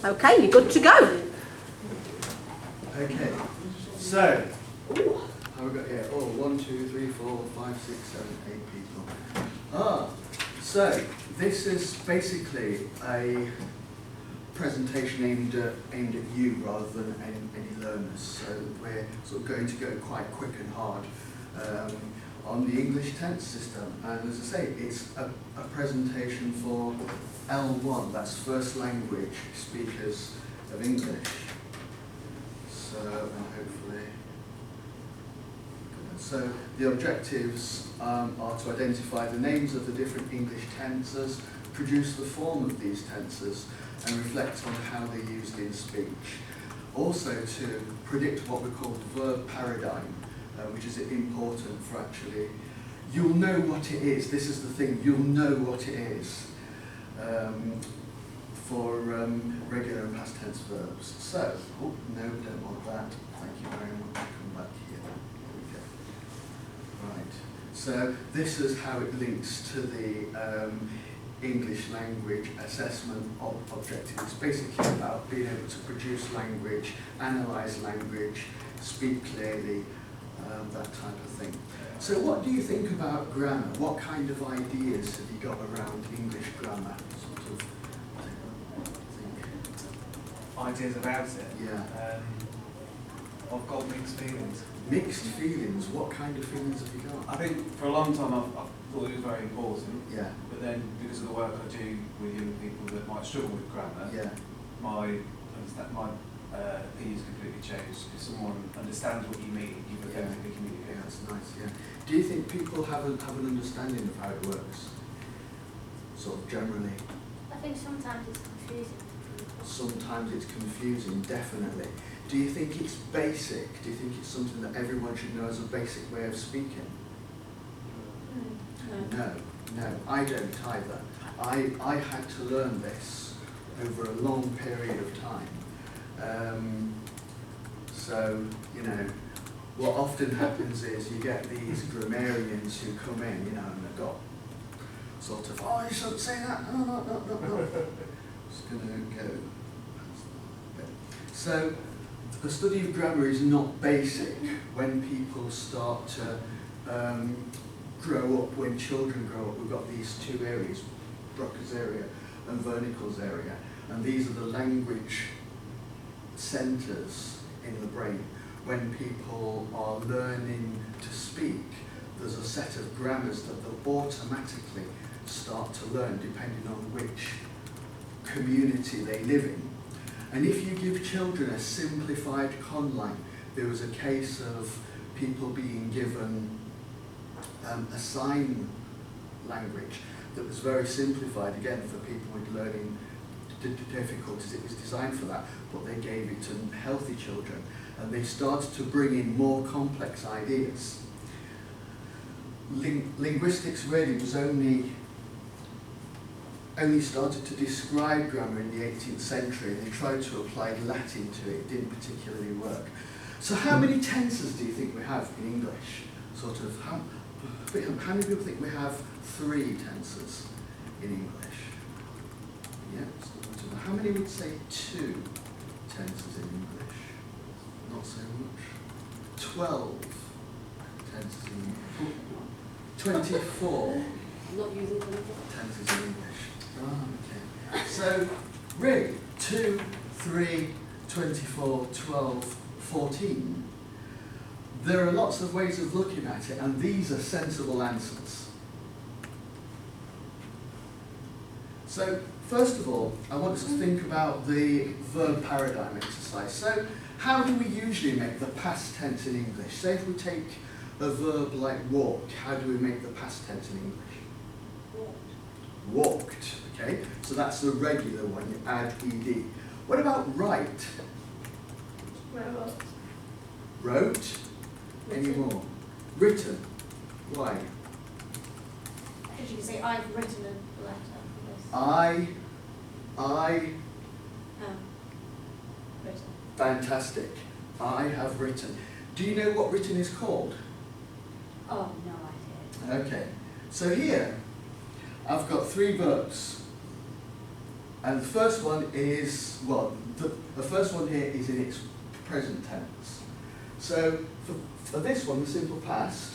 Okay, you're good to go. Okay, so, how have we got here? Oh, 1, 2, 3, 4, 5, 6, 7, 8 people. So this is basically a presentation aimed at you rather than any learners. So we're sort of going to go quite quick and hard on the English tense system. And as I say, it's a presentation for L1, that's first language speakers of English. So, and hopefully, so the objectives are to identify the names of the different English tenses, produce the form of these tenses, and reflect on how they're used in speech. Also to predict what we call the verb paradigm, which is important for actually, you'll know what it is, this is the thing, you'll know what it is for regular and past tense verbs. So, oh no, don't want that, thank you very much, come back here. Right, so this is how it links to the English language assessment objective. It's basically about being able to produce language, analyse language, speak clearly, that type of thing. So what do you think about grammar? What kind of ideas have you got around English grammar? Sort of think. Ideas about it? Yeah. I've got mixed feelings. Mixed feelings? What kind of feelings have you got? I think for a long time I've thought it was very important. Yeah. But then because of the work I do with young people that might struggle with grammar, Yeah. my opinion's completely changed. If someone understands what you mean, you can effectively communicate. Yeah, that's nice, yeah. Do you think people have an understanding of how it works? Sort of generally? I think sometimes it's confusing. Sometimes it's confusing, definitely. Do you think it's basic? Do you think it's something that everyone should know as a basic way of speaking? No, I don't either. I had to learn this over a long period of time. So, you know, what often happens is you get these grammarians who come in, you know, and they've got sort of, oh, you shouldn't say that, no. Just going to go. So, the study of grammar is not basic when people start to grow up, when children grow up. We've got these two areas, Broca's area and Wernicke's area, and these are the language centres in the brain. When people are learning to speak, there's a set of grammars that they'll automatically start to learn depending on which community they live in. And if you give children a simplified conlang, there was a case of people being given a sign language that was very simplified, again for people with learning difficulties. It was designed for that, but they gave it to healthy children, and they started to bring in more complex ideas. Linguistics really was only started to describe grammar in the 18th century, and they tried to apply Latin to it. It didn't particularly work. So how many tenses do you think we have in English? Sort of, how many people think we have 3 tenses in English? Yeah, how many would say 2 tenses in English? Not so much. 12 tenses in English. 24 Not using tenses in English. Oh, okay. So, really, 2, 3, 24, 12, 14. There are lots of ways of looking at it, and these are sensible answers. So, first of all, I want us to think about the verb paradigm exercise. So, how do we usually make the past tense in English? Say if we take a verb like walk, how do we make the past tense in English? Walked, okay? So that's the regular one, you add ed. What about write? Wrote? Any more? Written. Why? Because you can say, I've written a letter. I Written. Fantastic. I have written. Do you know what written is called? Oh, no idea. Okay. So here, I've got 3 verbs. And the first one is, well, the first one here is in its present tense. So for this one, the simple past,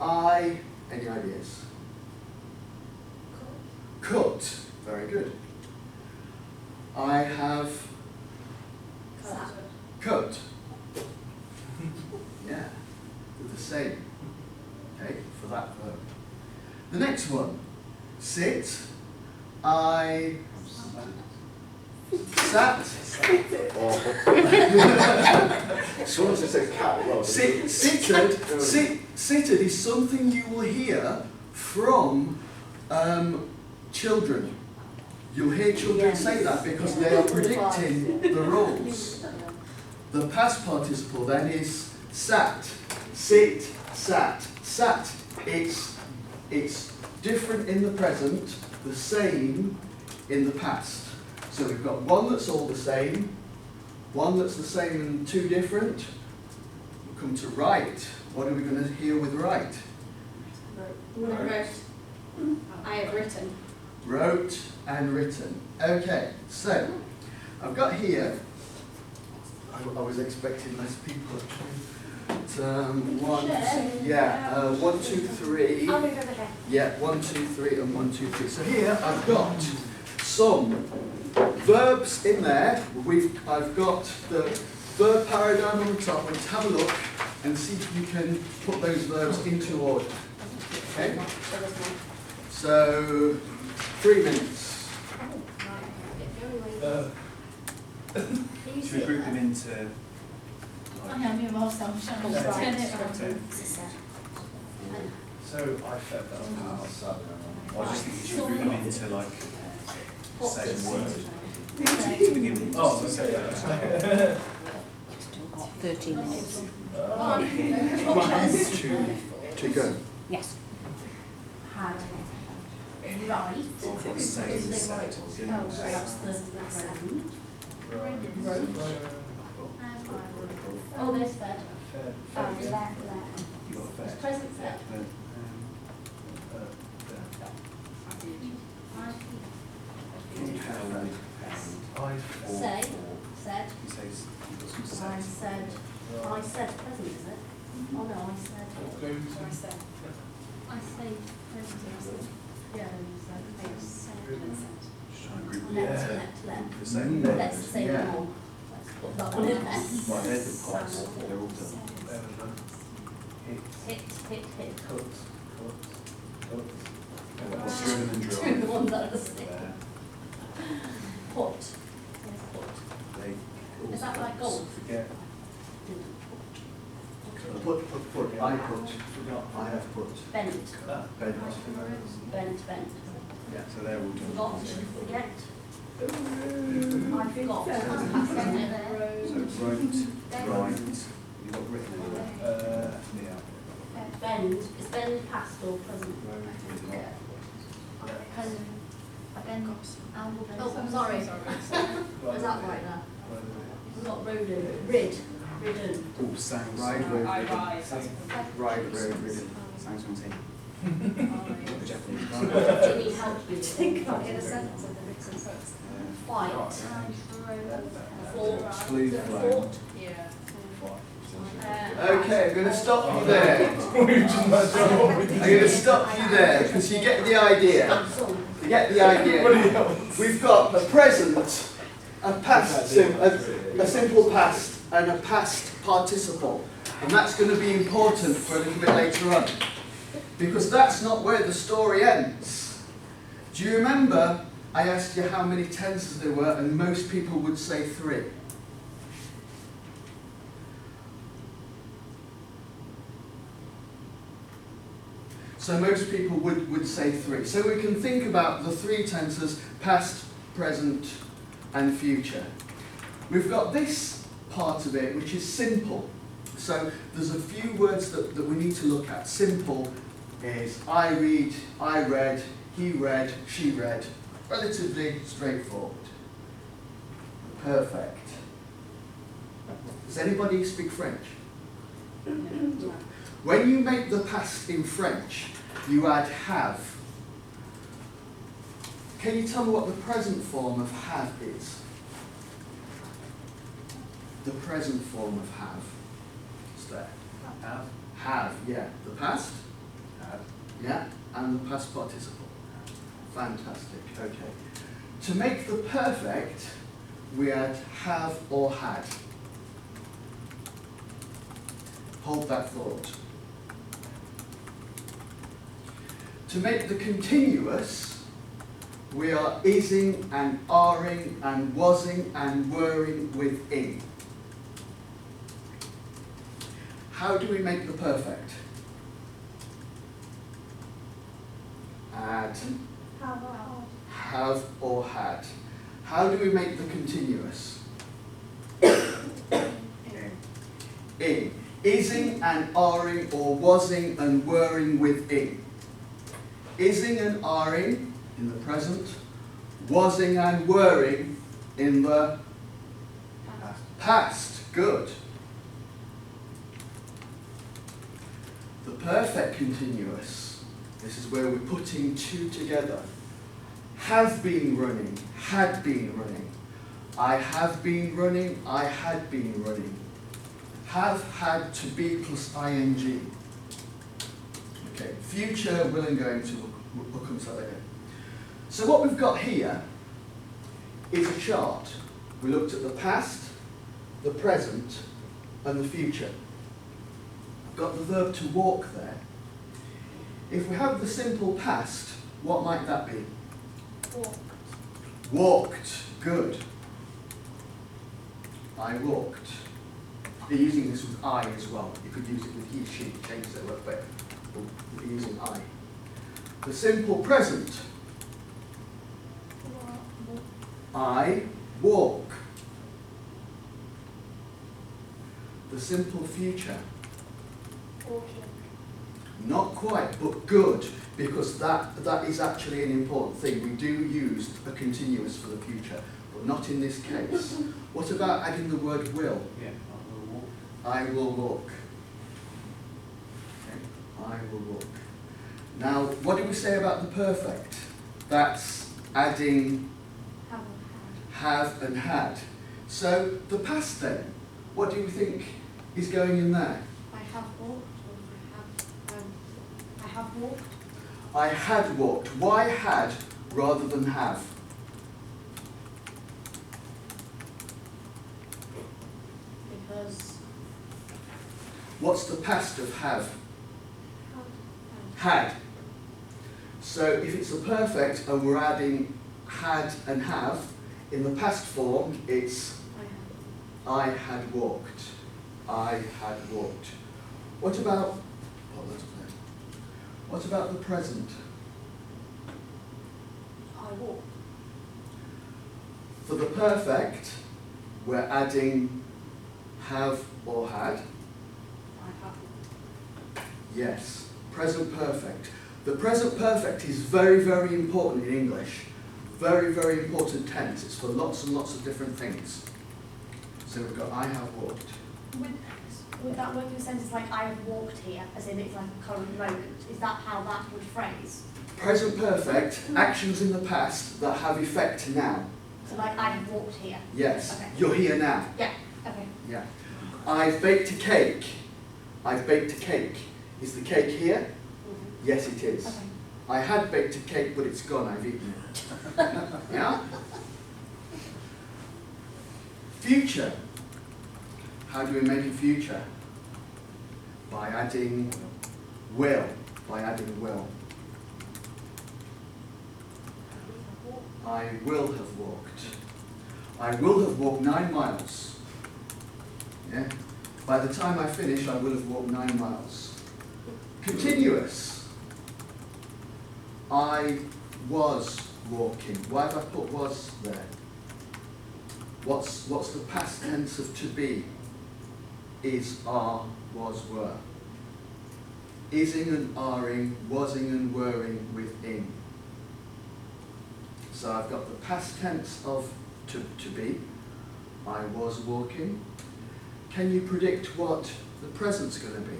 any ideas? Cut. Very good. I have cut. Yeah, they're the same. Okay, for that verb. The next one, sit. I sat. Someone just said cat. Well, Sitted is something you will hear from children. You'll hear children say that because they are predicting the roles. The past participle then is sat, sit, sat, sat. It's different in the present, the same in the past. So we've got one that's all the same, one that's the same and two different. We'll come to write. What are we going to hear with write? Wrote. I have written. Wrote and written. Okay, so I've got here, I was expecting less people actually. One, yeah, 1, 2, 3. Oh, we've got okay. Yeah, 1, 2, 3 and 1, 2, 3. So here I've got some verbs in there. I've got the verb paradigm on the top. Let's have a look and see if you can put those verbs into order. Okay? So 3 minutes. Should we group them into? I am your boss, I'm trying to turn it around. So I felt that. I just think we should group them into like the same word to begin with. Oh, okay. Still got 13 minutes. To go. Yes. Had. Right. Same Is the set. right. Oh, that's the road. Oh, there's fed. Fair. Left. You got It's fair. present fed. Say. Said. I said present, is it? Oh no, I said. I say present. Yeah, you said. Just trying to group them Let. into the same. Let's say Yeah. more. Let's put that one in there. Right, there's the parts. They're all done. Hit. Driven and Two driven. the ones that are the same. There. Put. They Is that like gold? forget. Put. I put. I have put. Bent. Bent. Bent. Yeah. So they're all done. Forgot. Forget. I forgot. So wrote, you got written. Yeah. Bend. Is bend past or present? Oh, I'm sorry. Is that right there? We've got rodent. Ridden. All sounds. Right, ridden. Sounds on team. Do you need help with it? Think about it in a sentence of the written sentence. Fight. Fought. Flew, flown. Fought. Okay, I'm going to stop you there. I'm going to stop you there because you get the idea. You get the idea. We've got a present, a past, a simple past, and a past participle. And that's going to be important for a little bit later on. Because that's not where the story ends. Do you remember I asked you how many tenses there were, and most people would say 3? So most people would say 3. So we can think about the 3 tenses, past, present, and future. We've got this part of it, which is simple. So there's a few words that we need to look at. Simple is I read, I read, he read, she read. Relatively straightforward. Perfect. Does anybody speak French? When you make the past in French, you add have. Can you tell me what the present form of have is? The present form of have. It's there. Have. Have, yeah. The past? Have. Yeah. And the past participle. Fantastic. Okay. To make the perfect, we add have or had. Hold that thought. To make the continuous, we are ising and areing and wasing and wereing with ing. How do we make the perfect? Add have or had. How do we make the continuous? Ing. Ising and areing or wasing and wereing with ing. Ising and areing in the present, wasing and wereing in the past. Good. The perfect continuous, this is where we're putting two together. Have been running, had been running. I have been running, I had been running. Have had to be plus ing. Okay, future will and going to will come to that later. So what we've got here is a chart. We looked at the past, the present, and the future. I've got the verb to walk there. If we have the simple past, what might that be? Walked. Walked. Good. I walked. They're using this with I as well. You could use it with he, she, change their word, but we're using I. The simple present. I walk. The simple future. Walking. Not quite, but good, because that is actually an important thing. We do use a continuous for the future, but not in this case. What about adding the word will? Yeah, I will walk. I will walk. Okay, I will walk. Now, what did we say about the perfect? That's adding have and had. So, the past then, what do you think is going in there? I have walked. Or I have walked. I had walked. Why had rather than have? Because What's the past of have? Had. So if it's a perfect and we're adding had and have, in the past form it's I had walked. I had walked. What about, what about the present? I walked. For the perfect, we're adding have or had. I have. Yes, present perfect. The present perfect is very, very important in English. Very, very important tense. It's for lots and lots of different things. So we've got I have walked. Would that work in a sentence like I have walked here, as in it's like a current moment? Is that how that would phrase? Present perfect, actions in the past that have effect now. So like I have walked here. Yes, Okay. you're here now. Yeah. Okay. Yeah. I've baked a cake. I've baked a cake. Is the cake here? Yes, it is. Okay. I had baked a cake, but it's gone. I've eaten it. Yeah? Future. How do we make a future? By adding will. By adding will. I will have walked. I will have walked 9 miles. Yeah? By the time I finish, I will have walked 9 miles. Continuous. I was walking. Why have I put was there? What's the past tense of to be? Is, are, was, were. Ising and areing, wasing and wereing with ing. So I've got the past tense of to be. I was walking. Can you predict what the present's going to be?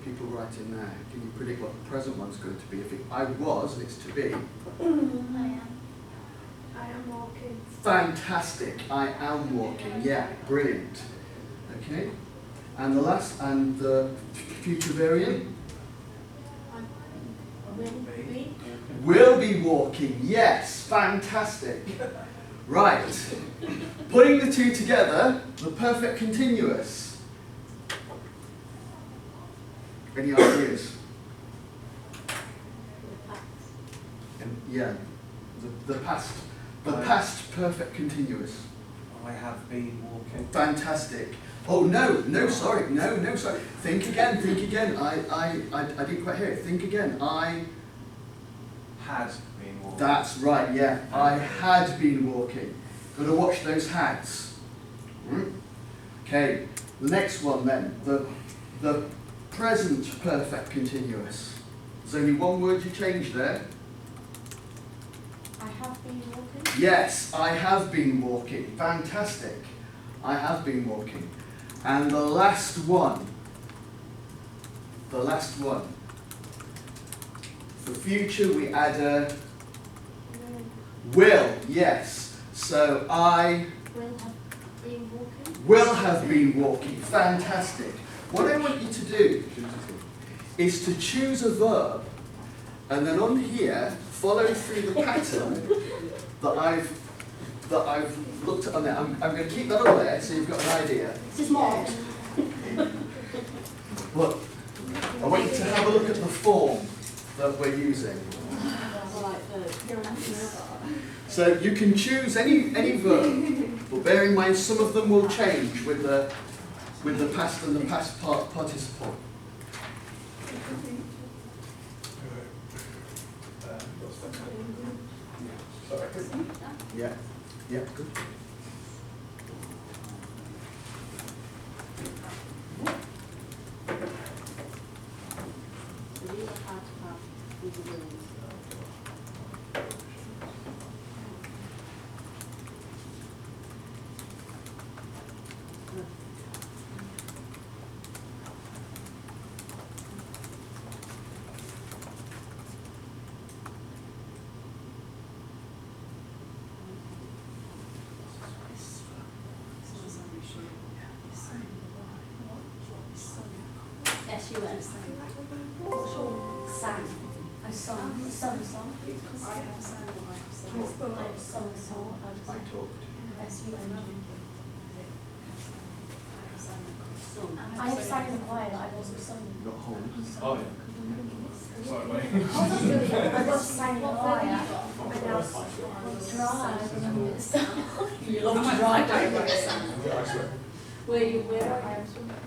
People write in there. Can you predict what the present one's going to be? If I was and it's to be, I am. I am walking. Fantastic. I am walking. Yeah, brilliant. Okay. And the last, and the future variant? Will be walking. Yes, fantastic. Right. Putting the two together, the perfect continuous. Any ideas? Yeah, the past perfect continuous. I have been walking. Fantastic. Oh no, sorry. Think again. I didn't quite hear it. Think again. I Had been walking. That's right, yeah. I had been walking. Got to watch those hads. Okay, the next one then. The present perfect continuous. There's only one word you change there. I have been walking. Yes, I have been walking. Fantastic. I have been walking. And the last one. The last one. For future, we add a will, yes. So I Will have been walking. will have been walking. Fantastic. What I want you to do is to choose a verb and then on here follow through the pattern that I've looked at on there. I'm going to keep that up there so you've got an idea. This is marked. Look, I want you to have a look at the form that we're using. So you can choose any verb, but bear in mind some of them will change with the past and the past participle. Yeah, yeah, good. S-U-N. Sang. I sung. Sung song. I have sung. I have sung a song. I talked. S-U-N. I have sang in the choir, but I've also sung. Not home. Oh yeah. Sorry, mate. I've also sang in the choir. And now drive. You love to drive, don't you? Where I am swimming.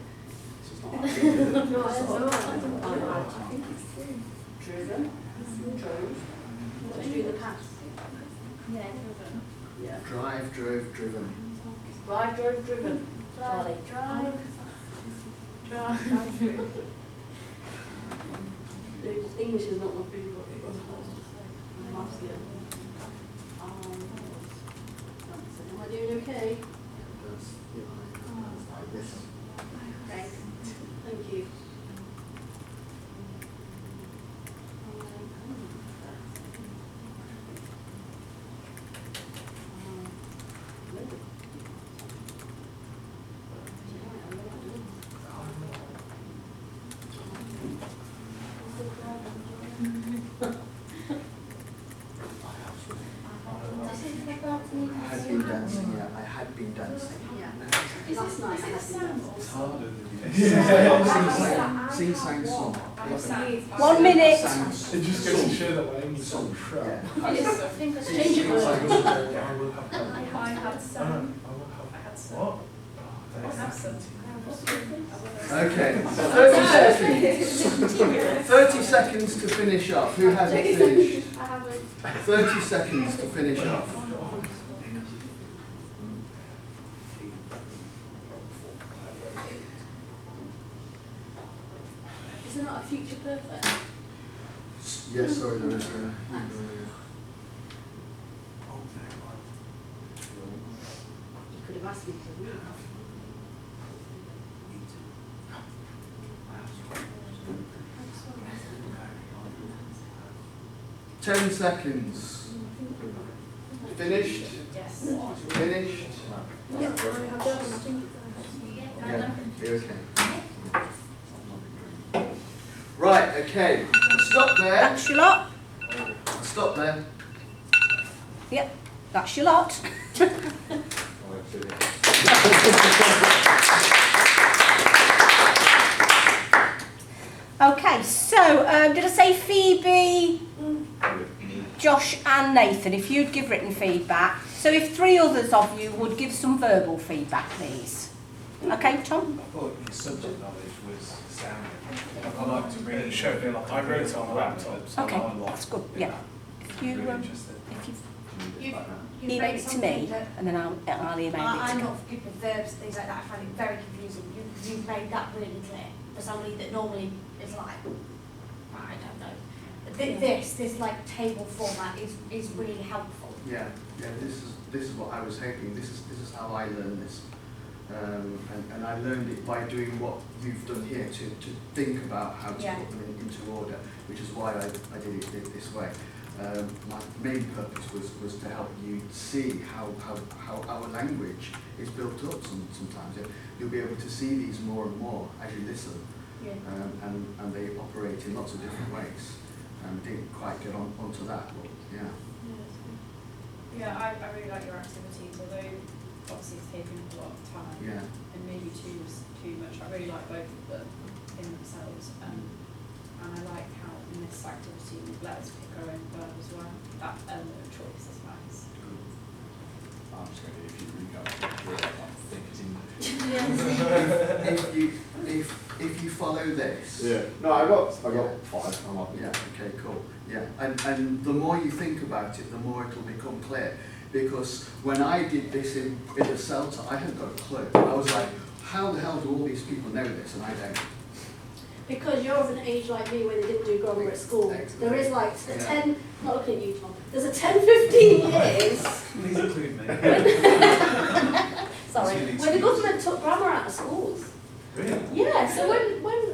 Driven. Drove. What do you do the past? Yeah. Yeah. Drive, drove, driven. Drive, drove, driven. Charlie. Drive. English is not my favourite. Maths, yeah. Am I doing okay? Like this. Thanks. Thank you. I had been dancing, yeah. I had been dancing. That's nice. It's harder than Sing, sang, song. 1 minute. Sang, It just goes to show that my English is song. crap. Yeah. Change your word. I will have done. I had some. What? Okay, 30 seconds. 30 seconds to finish off. Who hasn't finished? I haven't. 30 seconds to finish off. Is there not a future perfect? Yes, sorry, there is. You could have asked me to read. 10 seconds. Finished? Yes. Finished? Yeah, I have done, I think. Yeah, you're okay. Right, okay. Stop there. That's your lot. Stop there. Yep, that's your lot. Okay, so did I say Phoebe, Josh and Nathan, if you'd give written feedback. So if 3 others of you would give some verbal feedback, please. Okay, Tom? I thought your subject knowledge was astounding. I like to read. I wrote it on the laptop. So Okay, I like, that's good, yeah. If you, really interested. if you You've email made it to something me, that and then I'll email it I'm to not good with verbs, things like that. I find it very confusing. You've made that really clear for somebody that normally is like, I don't know. This like table format is really helpful. Yeah, this is what I was hoping. This is how I learned this, and I learned it by doing what you've done here to think about how to put them into order, which is why I did it this way. My main purpose was to help you see how our language is built up. Sometimes you'll be able to see these more and more as you listen, and they operate in lots of different ways. Didn't quite get onto that, but yeah. Yeah, I really like your activities, although obviously it's taken a lot of time. Yeah. And maybe too much. I really like both of them in themselves. And I like how in this activity you let us pick our own verb as well. That element of choice is nice. I'm just going to if you read out, I think it's If you follow this. Yeah. No, I got 5. I'm up. Yeah, okay, cool. Yeah, and the more you think about it, the more it'll become clear. Because when I did this in the CELTA, I hadn't got a clue. I was like, how the hell do all these people know this? And I don't. Because you're of an age like me where they didn't do grammar at school. There is like a 10, not looking at you, Tom, there's a 10, 15 years. Please include me. Sorry, where the government took grammar out of schools. Really? Yeah, so when